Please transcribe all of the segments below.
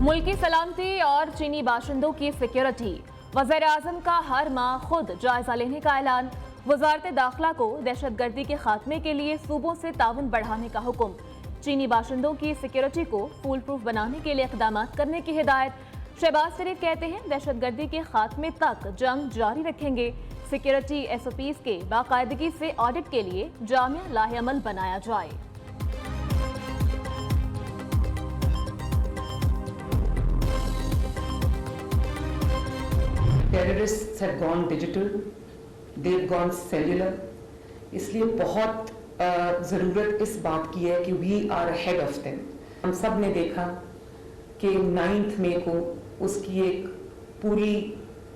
मुल्क की सलामती और चीनी बाशिंदों की सिक्योरिटी। वज़ीर-ए-आज़म का हर माह खुद जायजा लेने का ऐलान। वज़ारत दाखिला को दहशतगर्दी के खात्मे के लिए सूबों से ताउन बढ़ाने का हुक्म। चीनी बाशिंदों की सिक्योरिटी को फूल प्रूफ बनाने के लिए इक़दाम करने की हिदायत। शहबाज शरीफ कहते हैं दहशतगर्दी के खात्मे तक जंग जारी रखेंगे। सिक्योरिटी SOPs के बाकायदगी से ऑडिट के लिए जामिया लाहेअमल बनाया जाए। Terrorists have gone digital, they've gone cellular. इसलिए बहुत ज़रूरत इस बात की है कि we are ahead of them. हम सब ने देखा कि 9 मई को उसकी एक पूरी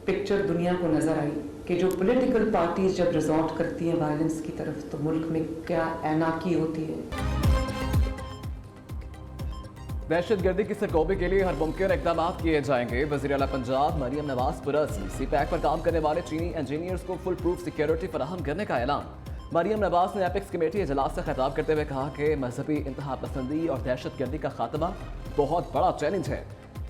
पिक्चर दुनिया को नजर आई कि जो पॉलिटिकल पार्टीज जब रिजॉर्ट करती हैं वायलेंस की तरफ तो मुल्क में क्या एनाकी होती है। दहशतगर्दी की सरकोबी के लिए हर मुमकिन इक़दाम किए जाएंगे। वज़ीर आला पंजाब मरियम नवाज पुरस्म CPAC पर काम करने वाले चीनी इंजीनियर्स को फुल प्रूफ सिक्योरिटी फराहम करने का ऐलान। मरियम नवाज ने एपिक्स कमेटी इजलास से खिताब करते हुए कहा कि मजहबी इंतहा पसंदी और दहशतगर्दी का खात्मा बहुत बड़ा चैलेंज है।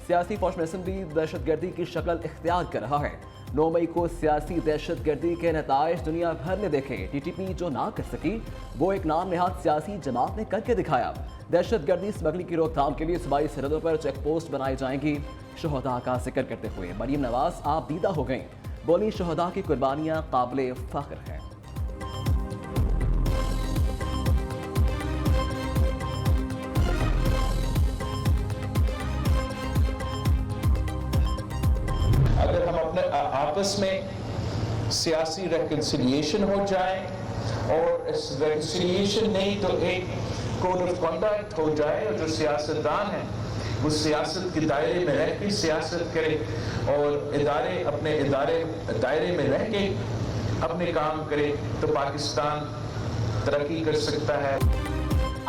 सियासी फॉर्मेशन भी दहशतगर्दी की शक्ल इख्तियार कर रहा है। 9 मई को सियासी दहशतगर्दी के नताइज दुनिया भर ने देखे। TTP जो ना कर सकी वो एक नाम नेहाद सियासी जमात ने करके दिखाया। दहशतगर्दी स्मगलिंग की रोकथाम के लिए सूबाई सरहदों पर चेक पोस्ट बनाई जाएंगी। शोहदा का जिक्र करते हुए मरियम नवाज आप दीदा हो गईं। बोली शोहदा की कुर्बानियां काबिले फख्र हैं। अगर हम अपने आपस में सियासी रेकन्सिलिएशन हो जाए और इस रेकन्सिलिएशन नहीं तो एक कोड ऑफ कंडक्ट हो जाए और जो सियासतदान है वो सियासत के दायरे में रह के सियासत करे और इदारे अपने दायरे में रह के अपने काम करे तो पाकिस्तान तरक्की कर सकता है।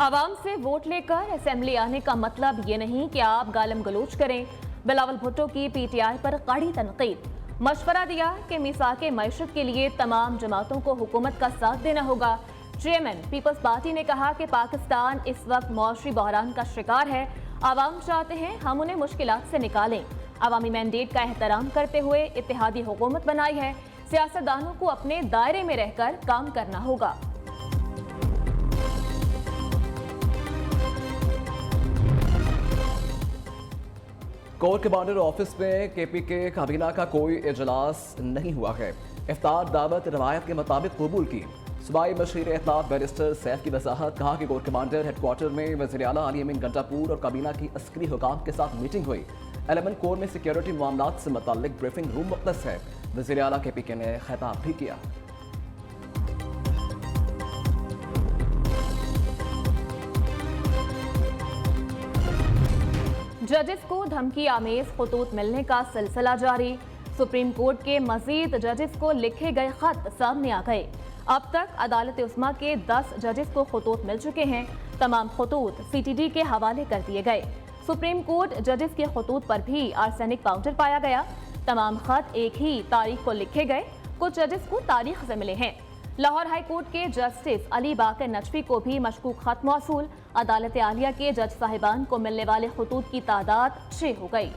आवाम से वोट लेकर असेंबली आने का मतलब ये नहीं कि आप गालम गलोच करें। बिलावल भुट्टो की PTI पर कड़ी तनकीद। मशवरा दिया कि मिसाके मईशत के लिए तमाम जमातों को हुकूमत का साथ देना होगा। चेयरमैन पीपल्स पार्टी ने कहा कि पाकिस्तान इस वक्त मौशरी बहरान का शिकार है। आवाम चाहते हैं हम उन्हें मुश्किलात से निकालें। अवामी मैंडेट का एहतराम करते हुए इत्तेहादी हुकूमत बनाई है। सियासतदानों को अपने दायरे में रहकर काम करना होगा। कोर कमांडर ऑफिस में KPK काबीना का कोई इजलास नहीं हुआ है। इफ्तार दावत रवायत के मुताबिक कबूल की। सूबाई मशीर इत्तलात बैरिस्टर सैफ की वजाहत। कहा कि कोर कमांडर हेडक्वार्टर में वज़ीर आला अली अमीन गंडापुर और काबीना की अस्करी हुकाम के साथ मीटिंग हुई। 11 कोर में सिक्योरिटी मामलात से मुताल्लिक ब्रीफिंग रूम मुख्तस है। वज़ीर आला KPK ने खिताब भी किया। जजेस को धमकी आमेज खतूत मिलने का सिलसिला जारी। सुप्रीम कोर्ट के मजीद जजेस को लिखे गए खत सामने आ गए। अब तक अदालत उस्मा के 10 जजेस को खतूत मिल चुके हैं। तमाम खतूत CTD के हवाले कर दिए गए। सुप्रीम कोर्ट जजेस के खतूत पर भी आर्सेनिक पाउडर पाया गया। तमाम खत एक ही तारीख को लिखे गए। कुछ जजेस को तारीख से मिले हैं। लाहौर हाई कोर्ट के जस्टिस अली बाकर नजफी को भी मशकूक खत मौसूल। अदालत आलिया के जज साहिबान को मिलने वाले खतूत की तादाद 6 हो गई।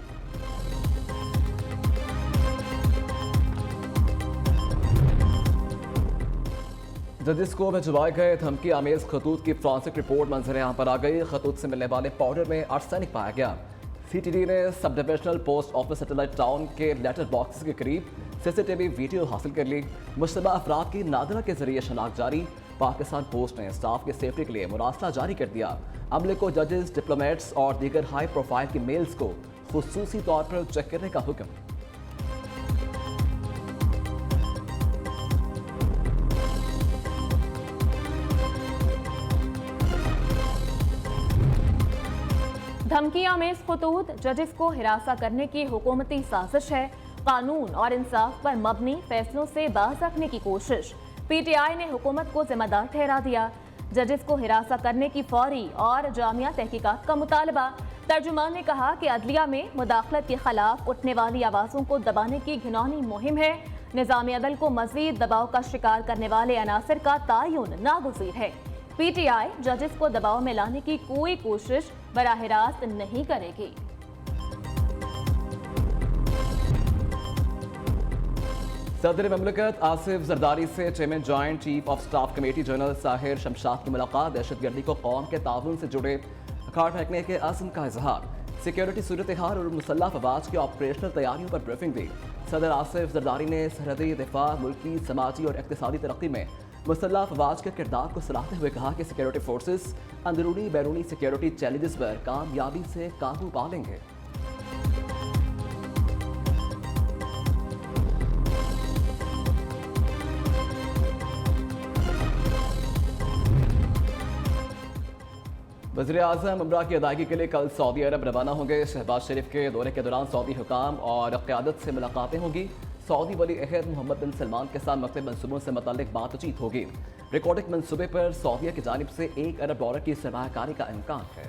जजिस को भिजवाए गए धमकी आमेज खतूत की फॉरेंसिक रिपोर्ट मंजर यहाँ पर आ गई। खतूत से मिलने वाले पाउडर में आर्सेनिक पाया गया। CTD ने sub divisional post office satellite town के लेटर बॉक्स के करीब CCTV वीडियो हासिल कर ली। मुश्तबा अफराद की नादरा के जरिए शनाख्त जारी। पाकिस्तान पोस्ट ने स्टाफ की सेफ्टी के लिए मुरासला जारी कर दिया। अमले को जजेस, डिप्लोमेट्स और दीगर हाई प्रोफाइल की मेल्स को खुसूसी तौर पर चेक करने का हुक्म। धमकियां में खतूत जजेस को हिरासा करने की हुकूमती साजिश है। कानून और इंसाफ पर मबनी फैसलों से बाज रखने की कोशिश। PTI ने हुकूमत को जिम्मेदार ठहरा दिया। जजेस को हिरासा करने की फौरी और जामिया तहकीकात का मुतालबा। तर्जुमान ने कहा कि अदलिया में मुदाखलत के खिलाफ उठने वाली आवाज़ों को दबाने की घिनौनी मुहिम है। निज़ामी अदल को मजीद दबाव का शिकार करने वाले अनासर का तायुन नागुज़ीर है। PTI जजेस को दबाव में लाने की कोई कोशिश बराह रास्त नहीं करेगी। सदर ममलकत आसिफ जरदारी से chairman joint chief of staff committee general Sahir Shamshad की मुलाकात। दहशतगर्दी को कौम के ताउन से जुड़े अखाड़ फेंकने के अज़्म का इजहार। सिक्योरिटी सूरत हाल और मुसल्लह अफवाज की ऑपरेशनल तैयारियों पर ब्रीफिंग दी। सदर आसिफ जरदारी ने सरहदी दिफा, मुल्की, समाजी और इक़्तिसादी तरक्की में मुसल्लह अफवाज के किरदार को सराहते हुए कहा कि सिक्योरिटी फोर्सेस अंदरूनी बैरूनी सिक्योरिटी चैलेंजेस पर कामयाबी से काबू पा लेंगे। वज़ीर आज़म उम्रा की अदायगी के लिए कल सऊदी अरब रवाना होंगे। शहबाज शरीफ के दौरे के दौरान सऊदी हुकाम और क़यादत से मुलाकातें होंगी। सऊदी वली अहद मोहम्मद बिन सलमान के साथ मुख्तलिफ मनसूबों से मुतल्लिक़ बातचीत होगी। रिकॉर्डिंग मनसूबे पर सऊदीया की जानिब से $1 अरब की सरमायाकारी का इम्कान है।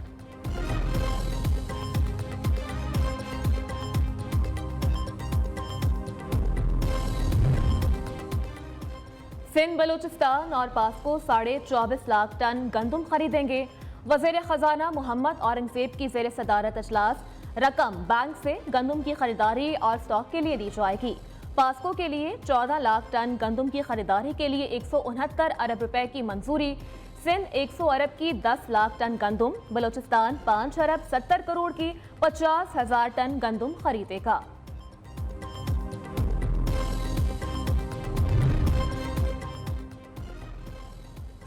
सिंध बलूचिस्तान और पास्को 24.5 लाख टन गंदम खरीदेंगे। वज़ीर ख़जाना मोहम्मद औरंगज़ेब की ज़ेर सदारत अजलास। रकम बैंक से गंदम की खरीदारी और स्टॉक के लिए दी जाएगी। पास्को के लिए 14 लाख टन गंदम की खरीदारी के लिए 169 अरब रुपए की मंजूरी। सिंध 100 अरब की 10 लाख टन गंदम, बलूचिस्तान 5 अरब 70 करोड़ की 50,000 टन गंदम खरीदेगा।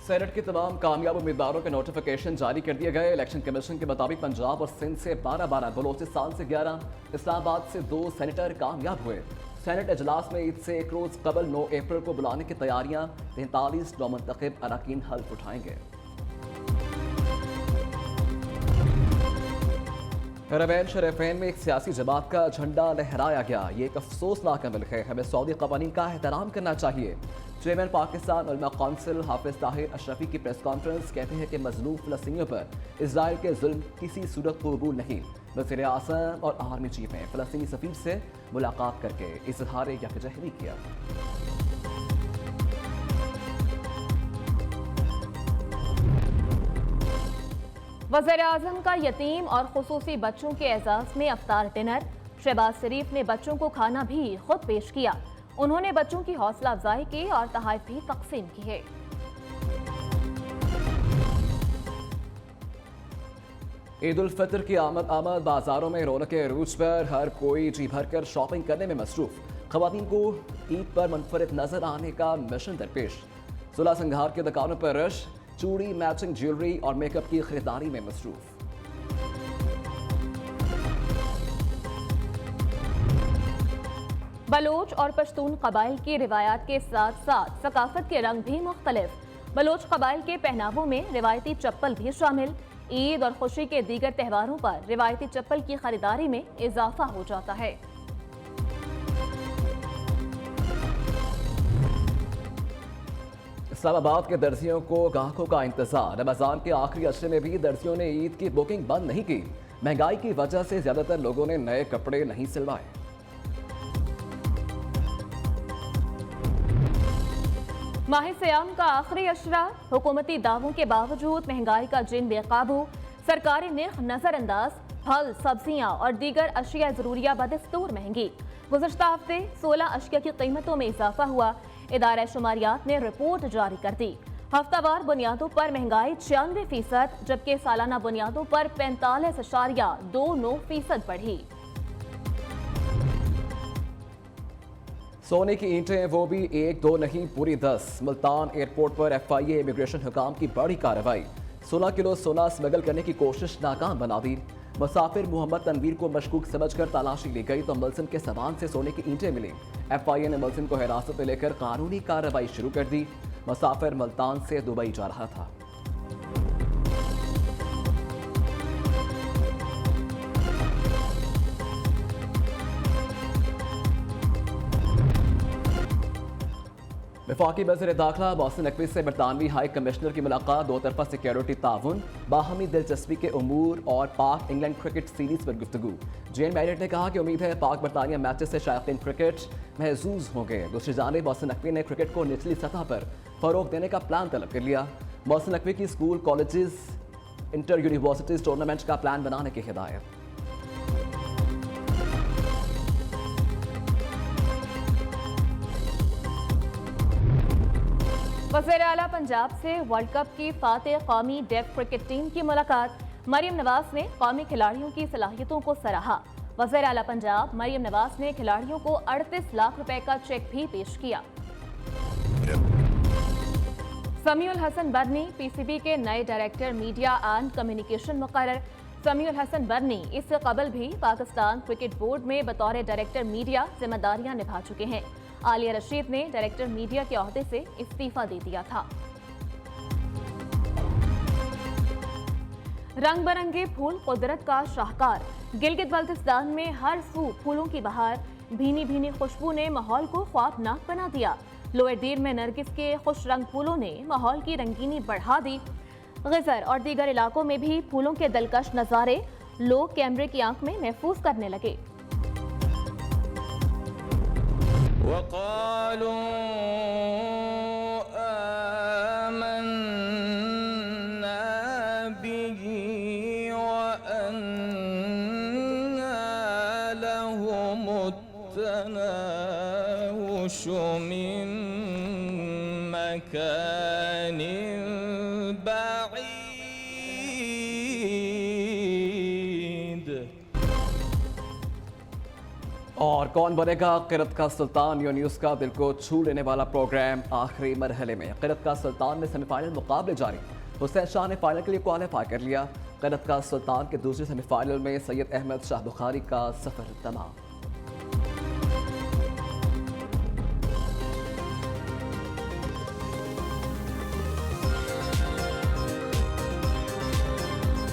सेनेट के तमाम कामयाब उम्मीदवारों के नोटिफिकेशन जारी कर दिए गए। इलेक्शन कमीशन के मुताबिक पंजाब और सिंध से 12-12, बलोचिस्तान से 11, इस्लामाबाद से 2 सेनेटर कामयाब हुए। सेनेट अजलास में ईद से एक रोज कबल 9 अप्रैल को बुलाने की तैयारियां। 43 नौमंतखब अरकान हल्फ उठाएंगे। हरमैन शरीफैन में एक सियासी जमात का झंडा लहराया गया। ये एक अफसोसनाक अमल है। हमें सऊदी कवानीन का एहतराम करना चाहिए। चेयरमैन पाकिस्तान उलमा कौंसिल हाफिज ताहिर अशरफी की प्रेस कॉन्फ्रेंस कहते हैं कि मजलूम फ़लस्तीनियों पर इजराइल के जुल्म किसी सूरत को कबूल नहीं। वज़ीर आज़म और आर्मी चीफ ने फ़लस्तीनी सफ़ीर से मुलाकात करके इजहार यकजहती किया। वज़ीर आज़म का यतीम और खुसूसी बच्चों के एजाज़ में अफ्तार डिनर। शहबाज शरीफ ने बच्चों को खाना भी खुद पेश किया। उन्होंने बच्चों की हौसला अफजाई की और तोहफ़े भी तकसीम किए। ईद उल फितर की आमद बाजारों में रौनक अरूज पर हर कोई जी भर कर शॉपिंग करने में मसरूफ। खवातीन को ईद पर मुनफरिद नजर आने का मिशन दरपेश। सुलह संघार की दुकानों पर रश, चूड़ी, मैचिंग ज्वेलरी और मेकअप की खरीदारी में मसरूफ। बलोच और पश्तून कबाइल की रिवायात के साथ साथ सकाफत के रंग भी मुख्तलिफ। बलोच कबाइल के पहनावों में रिवायती चप्पल भी शामिल। ईद और खुशी के दीगर त्योहारों पर रिवायती चप्पल की खरीदारी में इजाफा हो जाता है। इस्लामाबाद के दर्जियों को ग्राहकों का इंतजार। रमजान के आखिरी अशरे में भी दर्जियों ने ईद की बुकिंग बंद नहीं की। महंगाई की वजह से ज्यादातर लोगों ने नए कपड़े नहीं सिलवाए। माह सियाम का आखिरी अशरा। हुकूमती दावों के बावजूद महंगाई का जिन बेकाबू। सरकारी निर्ख नजरअंदाज। फल, सब्जियां और दीगर अशिया जरूरिया बदस्तूर महंगी। गुज़श्ता हफ्ते 16 अशिया की कीमतों में इजाफा हुआ। इदारा शुमारियात ने रिपोर्ट जारी कर दी। हफ्तावार बुनियादों पर महंगाई 96%, जबकि सालाना बुनियादों पर 45.29% बढ़ी। सोने की ईंटें, वो भी 1-2 नहीं, पूरी 10। मुल्तान एयरपोर्ट पर FIA इमिग्रेशन हुकाम की बड़ी कार्रवाई। 16 किलो सोना स्मगल करने की कोशिश नाकाम बना दी। मुसाफिर मोहम्मद तनवीर को मशकूक समझकर तलाशी ली गई तो मुलजिम के सामान से सोने की ईंटें मिली। FIA ने मुलजिम को हिरासत में लेकर कानूनी कार्रवाई शुरू कर दी। मुसाफिर मुल्तान से दुबई जा रहा था। वफाकी वज़ीर दाखिला मोहसिन नकवी से बरतानवी हाई कमिश्नर की मुलाकात। 2 तरफा सिक्योरिटी ताउन, बाहमी दिलचस्पी के उमूर और पाक इंग्लैंड क्रिकेट सीरीज पर गुफ्तगू। जेन मैरिट ने कहा कि उम्मीद है पाक बरतानिया मैचेस से शायकीन क्रिकेट महजूज होंगे। दूसरी जानिब मोहसिन नकवी ने क्रिकेट को निचली सतह पर फरोग देने का प्लान तलब कर लिया। मोहसिन नकवी की school, colleges, inter universities tournament का प्लान बनाने की हिदायत। वज़ीर आला पंजाब से वर्ल्ड कप की फातेह कौमी डेफ क्रिकेट टीम की मुलाकात। मरियम नवाज ने कौमी खिलाड़ियों की सलाहियतों को सराहा। वज़ीर आला पंजाब मरियम नवाज ने खिलाड़ियों को 38 लाख रुपए का चेक भी पेश किया। समीउल हसन बर्नी पीसीबी के नए डायरेक्टर मीडिया एंड कम्युनिकेशन मुकर्रर। समीउल हसन बर्नी इससे कबल भी पाकिस्तान क्रिकेट बोर्ड में बतौर डायरेक्टर मीडिया जिम्मेदारियां निभा चुके हैं। आलिया रशीद ने डायरेक्टर मीडिया के ओहदे से इस्तीफा दे दिया था। रंग बिरंगे फूल कुदरत का शाहकार। गिलगित बल्तिस्तान में हर सू फूलों की बहार। भीनी भीनी खुशबू ने माहौल को ख्वाबनाक बना दिया। लोअर दीर में नरगिस के खुश रंग फूलों ने माहौल की रंगीनी बढ़ा दी। ग़िज़र और दीगर इलाकों में भी फूलों के दिलकश नज़ारे लोग कैमरे की आंख में महफूज करने लगे। वक़ालू आमन्ना बिही व अन्ना लहुमुत्तनाउशु मिन मकानिन बईद। और कौन बनेगा क़िरत का सुल्तान, यो न्यूज़ का दिल को छू लेने वाला प्रोग्राम आखिरी मरहले में। क़िरत का सुल्तान में सेमीफाइनल मुकाबले जारी। हुसैन शाह ने फाइनल के लिए क्वालिफाई कर लिया। क़िरत का सुल्तान के दूसरे सेमीफाइनल में सैयद अहमद शाह बुखारी का सफ़र तमाम।